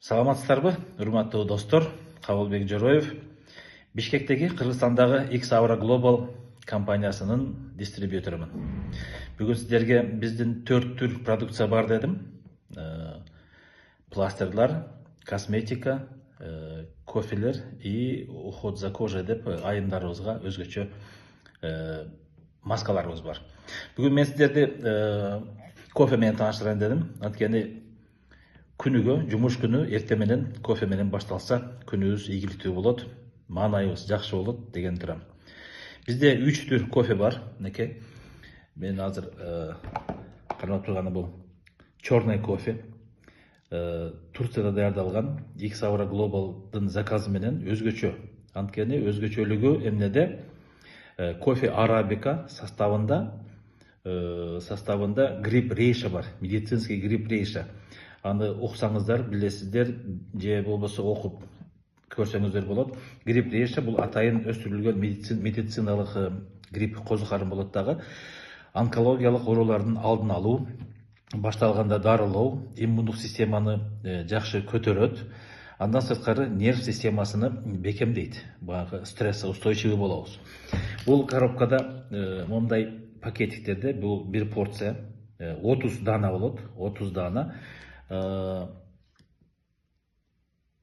Саламатсыздарбы, урматтуу достор? Кабылбек Жороев, Бишкектеги Кыргызстандагы X Aura Global компаниясынын дистрибьюторумун. Бүгүн сиздерге биздин 4 түр продукция бар дедим. Пластырлар, косметика, кофелер и уход за кожей деп айымдарыбызга өзгөчө маскаларыбыз бар. Бүгүн мен сиздерди кофе менен тааныштырайын дедим. Анткени күнүгө, жумуш күнү эртең менен кофе менен башталса, күнүбүз ийгиликтүү болот, маанайыбыз жакшы болот деген турам. Бизде 3 түр кофе бар, неке. Мен азыр кармап турганы бул черный кофе. Турцияда даярдалган X Aura Global'дын заказы менен өзгөчө. Анткени өзгөчөлүгү эмнеде? Кофе арабика составында гриб рейша бар, медицинский гриб рейша. Аны уксаңыздар, билесиздер, же болбосо окуп көрсөңүздөр болот. Гриб рейша бул атайын өстүрүлгөн медициналык гриб козукарын болот дагы. Онкологиялык оорулардын алдын алуу, башталганда дарылоо, иммундук системаны жакшы көтөрөт. Андан сырткары нерв системасыны бекемдейт. Баягы стресске устойчивый болобуз. Бул коробкада мондай пакетиктерде бул бир порция 30 дана болот, 30 дана.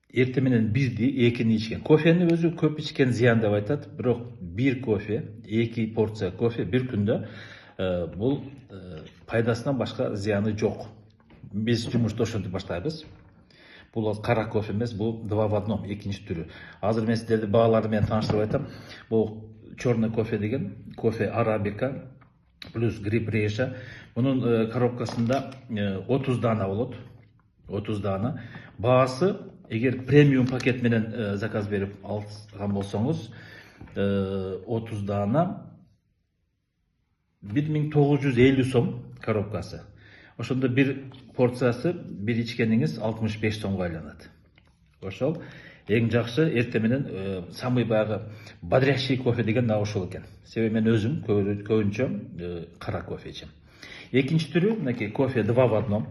Эртең менен бирди, экини ичкен. Кофени өзү көп ичкен зыян деп айтат, бирок бир кофе, 2 порция кофе бир күндө бул пайдасынан башка зыяны жок. Биз жумушту ошентип баштайбыз. Бул кара кофе эмес, бул 2 в 1, экинчи түрү. Азыр мен сиздерди баалары менен тааныштырып айтам. Бул черный кофе деген, кофе арабика плюс гриб рейша. Мунун коробкасында 30 дана болот. 30 дана. Баасы, эгер премиум пакет менен заказ берип алган болсоңуз, 30 дана 1950 сом коробкасы. Ошондо бир порциясы, бир ичкениңиз 65 сомго айланат. Ошол эң жакшы эртең менен самый баягы бодрящий кофе деген ошол экен. Себеби мен өзүм көбүнчө кара кофе ичем. Экинчи түрү, мынакей кофе 2 в 1.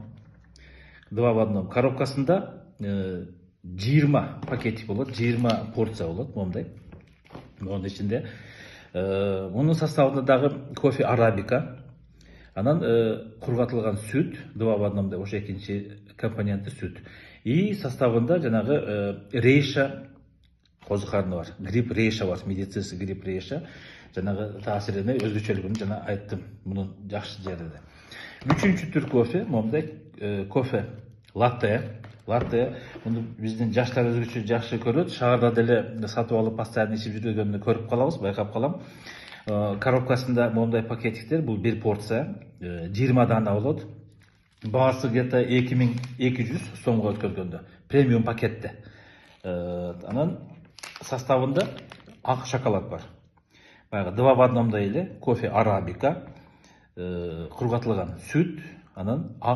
2 в 1 коробкасында 20 пакетик болот, 20 порция болот, мондай. Монун ичинде мунун составында дагы кофе арабика, анан кургатылган сүт, 2 в 1 деп ошо экинчи компоненти сүт. И составында жанагы рейша козукарыны бар. Гриб рейша бар, медицинский гриб рейша. Жанагы таасирини өзгөчөлүгүн жана айттым, мунун жакшы жери. Үчүнчү түр кофе, мондай кофе латте. Латте, муну биздин жаштар өзгөчө жакшы көрөт. Шаарда деле сатып алып постоянно ичип жүргөнүн көрүп калабыз, байкап калам. Коробкасында мондай пакетиктер, бул бир порция, 20 дана болот. Баасы где-то 2200 сомго өткөргөндө. Премиум пакетте. Анан составында ак шоколад бар. Баягы 2 в 1 эле кофе арабика, кургатылган сүт, анан ак